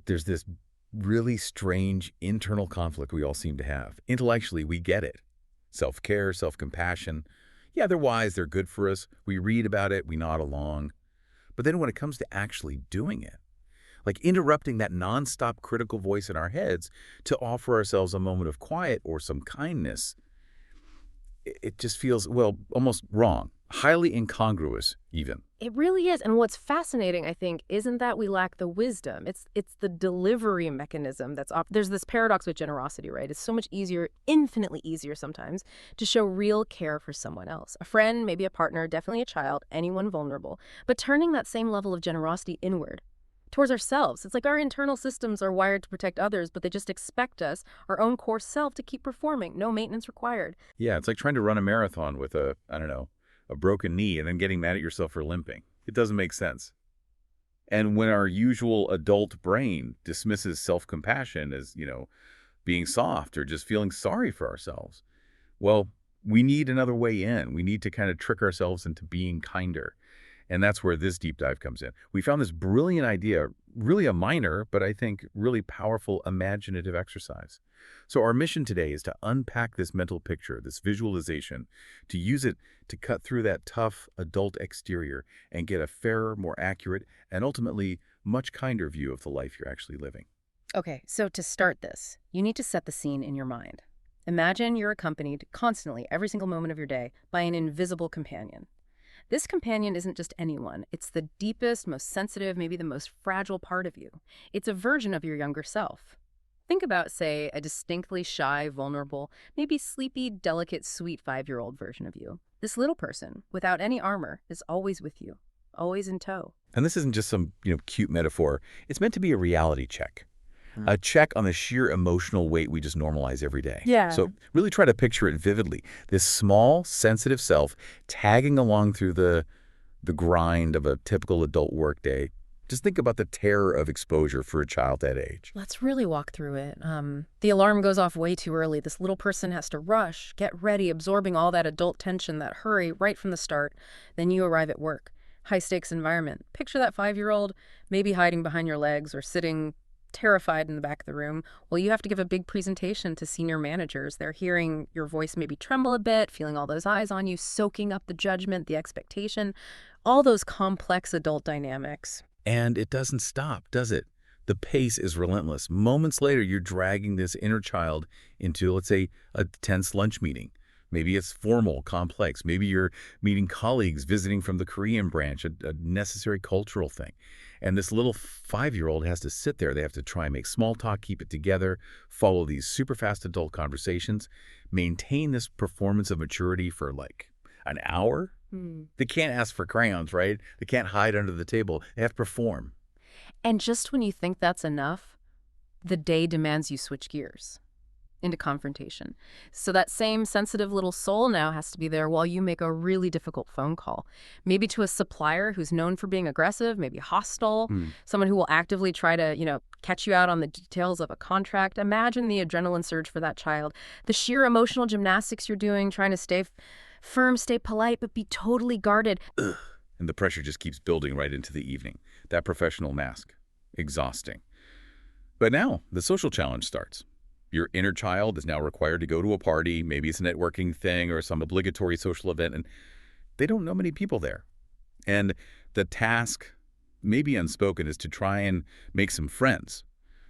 There's this really strange internal conflict we all seem to have. Intellectually, we get it. Self-care, self-compassion. Yeah, they're wise, they're good for us. We read about it, we nod along. But then when it comes to actually doing it, like interrupting that nonstop critical voice in our heads to offer ourselves a moment of quiet or some kindness, it just feels, well, almost wrong, highly incongruous even. It really is. And what's fascinating, I think, isn't that we lack the wisdom. It's the delivery mechanism there's this paradox with generosity, right? It's so much easier, infinitely easier sometimes, to show real care for someone else. A friend, maybe a partner, definitely a child, anyone vulnerable. But turning that same level of generosity inward, towards ourselves. It's like our internal systems are wired to protect others, but they just expect us, our own core self, to keep performing. No maintenance required. Yeah, it's like trying to run a marathon with a broken knee and then getting mad at yourself for limping. It doesn't make sense. And when our usual adult brain dismisses self-compassion as, being soft or just feeling sorry for ourselves, well, we need another way in. We need to kind of trick ourselves into being kinder. And that's where this deep dive comes in. We found this brilliant idea, really a minor, but I think really powerful imaginative exercise. So our mission today is to unpack this mental picture, this visualization, to use it to cut through that tough adult exterior and get a fairer, more accurate, and ultimately much kinder view of the life you're actually living. Okay, so to start this, you need to set the scene in your mind. Imagine you're accompanied constantly, every single moment of your day, by an invisible companion. This companion isn't just anyone. It's the deepest, most sensitive, maybe the most fragile part of you. It's a version of your younger self. Think about, say, a distinctly shy, vulnerable, maybe sleepy, delicate, sweet 5-year-old version of you. This little person, without any armor, is always with you, always in tow. And this isn't just some, cute metaphor. It's meant to be a reality check. A check on the sheer emotional weight we just normalize every day. Yeah. So really try to picture it vividly. This small, sensitive self tagging along through the grind of a typical adult workday. Just think about the terror of exposure for a child that age. Let's really walk through it. The alarm goes off way too early. This little person has to rush, get ready, absorbing all that adult tension, that hurry right from the start. Then you arrive at work. High-stakes environment. Picture that 5-year-old maybe hiding behind your legs or sitting terrified in the back of the room. Well, you have to give a big presentation to senior managers. They're hearing your voice maybe tremble a bit, feeling all those eyes on you, soaking up the judgment, the expectation, all those complex adult dynamics. And it doesn't stop, does it? The pace is relentless. Moments later, you're dragging this inner child into, let's say, a tense lunch meeting. Maybe it's formal, complex. Maybe you're meeting colleagues visiting from the Korean branch, a necessary cultural thing. And this little 5-year-old has to sit there. They have to try and make small talk, keep it together, follow these super fast adult conversations, maintain this performance of maturity for like an hour. They can't ask for crayons, right? They can't hide under the table. They have to perform. And just when you think that's enough, the day demands you switch gears into confrontation. So that same sensitive little soul now has to be there while you make a really difficult phone call. Maybe to a supplier who's known for being aggressive, maybe hostile, someone who will actively try to, catch you out on the details of a contract. Imagine the adrenaline surge for that child, the sheer emotional gymnastics you're doing, trying to stay firm, stay polite, but be totally guarded. And the pressure just keeps building right into the evening. That professional mask. Exhausting. But now the social challenge starts. Your inner child is now required to go to a party. Maybe it's a networking thing or some obligatory social event, and they don't know many people there. And the task, maybe unspoken, is to try and make some friends.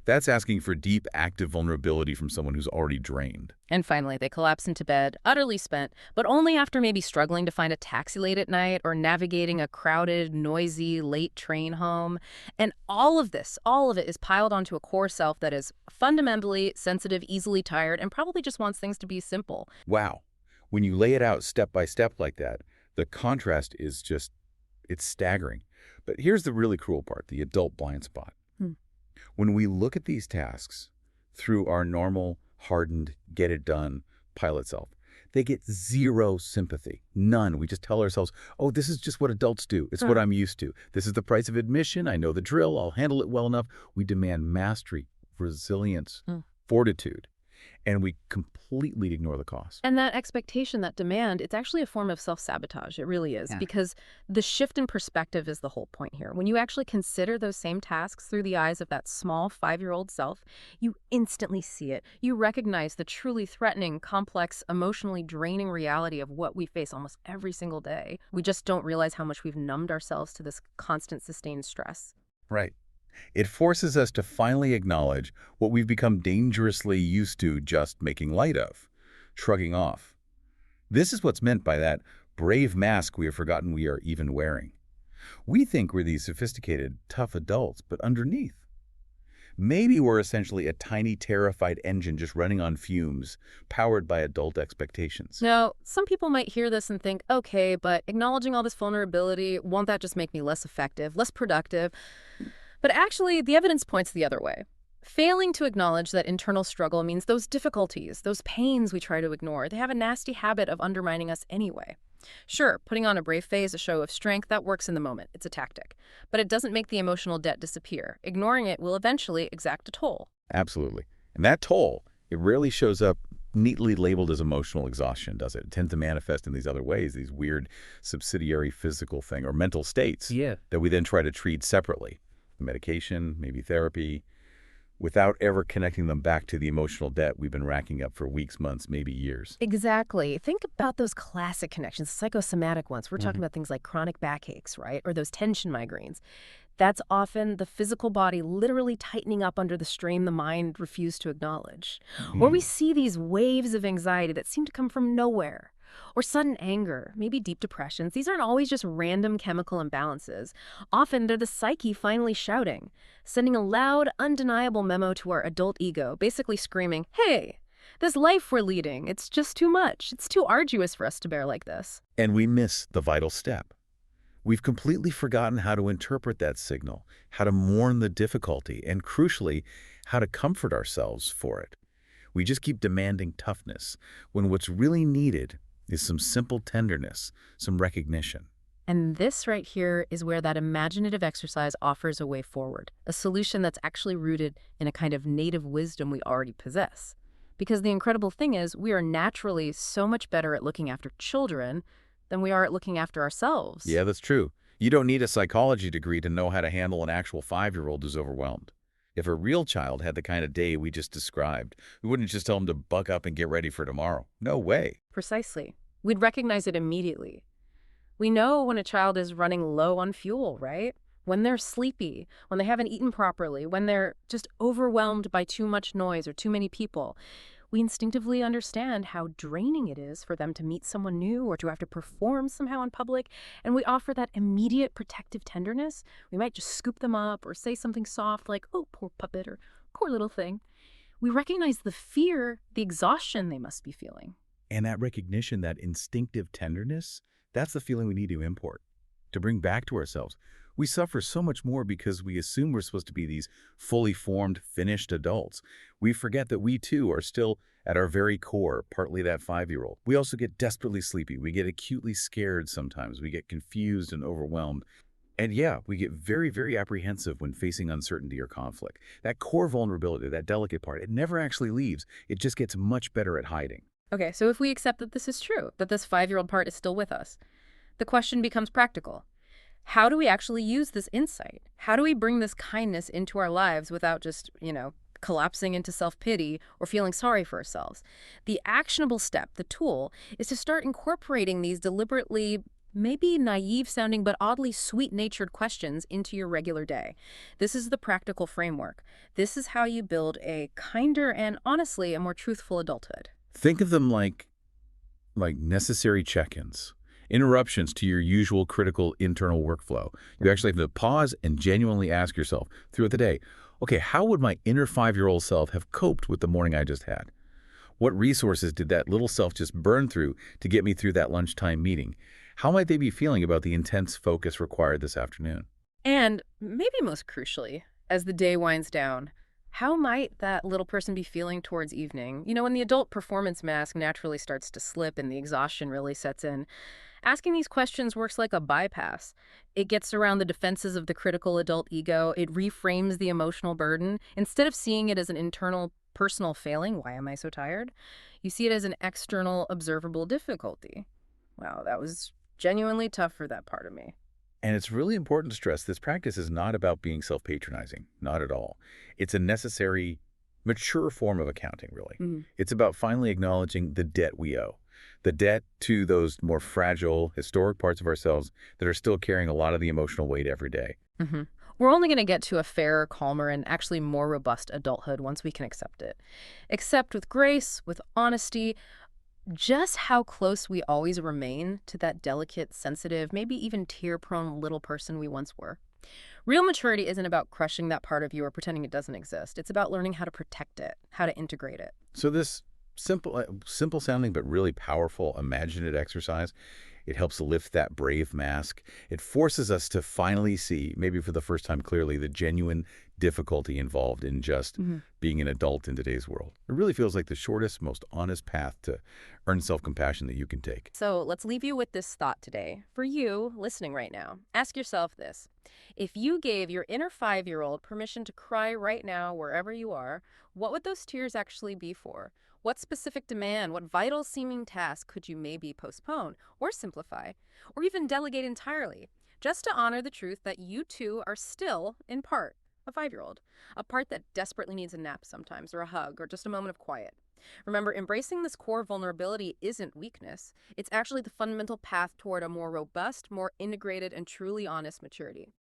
That's asking for deep, active vulnerability from someone who's already drained. And finally, they collapse into bed, utterly spent, but only after maybe struggling to find a taxi late at night or navigating a crowded, noisy, late train home. And all of it is piled onto a core self that is fundamentally sensitive, easily tired, and probably just wants things to be simple. Wow. When you lay it out step by step like that, the contrast is it's staggering. But here's the really cruel part, the adult blind spot. When we look at these tasks through our normal, hardened, get-it-done pilot self, they get zero sympathy, none. We just tell ourselves, oh, this is just what adults do. It's what I'm used to. This is the price of admission. I know the drill. I'll handle it well enough. We demand mastery, resilience, fortitude. and we completely ignore the cost. And that expectation, that demand, it's actually a form of self-sabotage. It really is. Because the shift in perspective is the whole point here. When you actually consider those same tasks through the eyes of that small 5-year-old self, you instantly see it. You recognize the truly threatening, complex, emotionally draining reality of what we face almost every single day. We just don't realize how much we've numbed ourselves to this constant, sustained stress. Right. It forces us to finally acknowledge what we've become dangerously used to just making light of, shrugging off. This is what's meant by that brave mask we have forgotten we are even wearing. We think we're these sophisticated, tough adults, but underneath, maybe we're essentially a tiny, terrified engine just running on fumes, powered by adult expectations. Now, some people might hear this and think, okay, but acknowledging all this vulnerability, won't that just make me less effective, less productive? But actually, the evidence points the other way. Failing to acknowledge that internal struggle means those difficulties, those pains we try to ignore, they have a nasty habit of undermining us anyway. Sure, putting on a brave face, a show of strength, that works in the moment. It's a tactic. But it doesn't make the emotional debt disappear. Ignoring it will eventually exact a toll. Absolutely. And that toll, it rarely shows up neatly labeled as emotional exhaustion, does it? It tends to manifest in these other ways, these weird subsidiary physical thing or mental states that we then try to treat separately. Medication, maybe therapy, without ever connecting them back to the emotional debt we've been racking up for weeks, months, maybe years. Exactly. Think about those classic connections, psychosomatic ones. We're talking about things like chronic backaches, right? Or those tension migraines. That's often the physical body literally tightening up under the strain the mind refused to acknowledge. Or we see these waves of anxiety that seem to come from nowhere. Or sudden anger, maybe deep depressions. These aren't always just random chemical imbalances. Often they're the psyche finally shouting, sending a loud, undeniable memo to our adult ego, basically screaming, hey, this life we're leading, it's just too much. It's too arduous for us to bear like this. And we miss the vital step. We've completely forgotten how to interpret that signal, how to mourn the difficulty, and crucially, how to comfort ourselves for it. We just keep demanding toughness, when what's really needed is some simple tenderness, some recognition. And this right here is where that imaginative exercise offers a way forward, a solution that's actually rooted in a kind of native wisdom we already possess. Because the incredible thing is, we are naturally so much better at looking after children than we are at looking after ourselves. Yeah, that's true. You don't need a psychology degree to know how to handle an actual 5-year-old who's overwhelmed. If a real child had the kind of day we just described, we wouldn't just tell them to buck up and get ready for tomorrow. No way. Precisely. We'd recognize it immediately. We know when a child is running low on fuel, right? When they're sleepy, when they haven't eaten properly, when they're just overwhelmed by too much noise or too many people. We instinctively understand how draining it is for them to meet someone new or to have to perform somehow in public, and we offer that immediate protective tenderness. We might just scoop them up or say something soft like, oh, poor puppet, or poor little thing. We recognize the fear, the exhaustion they must be feeling. And that recognition, that instinctive tenderness, that's the feeling we need to import, to bring back to ourselves. We suffer so much more because we assume we're supposed to be these fully formed, finished adults. We forget that we, too, are still, at our very core, partly that 5-year-old. We also get desperately sleepy. We get acutely scared sometimes. We get confused and overwhelmed. And yeah, we get very, very apprehensive when facing uncertainty or conflict. That core vulnerability, that delicate part, it never actually leaves. It just gets much better at hiding. Okay, so if we accept that this is true, that this 5-year-old part is still with us, the question becomes practical. How do we actually use this insight? How do we bring this kindness into our lives without just, collapsing into self-pity or feeling sorry for ourselves? The actionable step, the tool, is to start incorporating these deliberately, maybe naive-sounding but oddly sweet-natured questions into your regular day. This is the practical framework. This is how you build a kinder and, honestly, a more truthful adulthood. Think of them like necessary check-ins, interruptions to your usual critical internal workflow. You actually have to pause and genuinely ask yourself throughout the day, okay, how would my inner 5-year-old self have coped with the morning I just had? What resources did that little self just burn through to get me through that lunchtime meeting? How might they be feeling about the intense focus required this afternoon? And maybe most crucially, as the day winds down, how might that little person be feeling towards evening? When the adult performance mask naturally starts to slip and the exhaustion really sets in, asking these questions works like a bypass. It gets around the defenses of the critical adult ego. It reframes the emotional burden. Instead of seeing it as an internal personal failing, why am I so tired? You see it as an external, observable difficulty. Wow, that was genuinely tough for that part of me. And it's really important to stress this practice is not about being self-patronizing, not at all. It's a necessary, mature form of accounting, really. Mhm. It's about finally acknowledging the debt we owe, the debt to those more fragile, historic parts of ourselves that are still carrying a lot of the emotional weight every day. Hmm. We're only going to get to a fairer, calmer, and actually more robust adulthood once we can accept it. Accept with grace, with honesty, just how close we always remain to that delicate, sensitive, maybe even tear-prone little person we once were. Real maturity isn't about crushing that part of you or pretending it doesn't exist. It's about learning how to protect it, how to integrate it. So this simple sounding but really powerful imaginative exercise, it helps lift that brave mask. It forces us to finally see, maybe for the first time clearly, the genuine difficulty involved in just Mhm. being an adult in today's world. It really feels like the shortest, most honest path to earn self-compassion that you can take. So let's leave you with this thought today. For you, listening right now, ask yourself this. If you gave your inner 5-year-old permission to cry right now, wherever you are, what would those tears actually be for? What specific demand, what vital seeming task could you maybe postpone or simplify, or even delegate entirely, just to honor the truth that you too are still, in part, a 5-year-old, a part that desperately needs a nap sometimes, or a hug, or just a moment of quiet. Remember, embracing this core vulnerability isn't weakness. It's actually the fundamental path toward a more robust, more integrated, and truly honest maturity.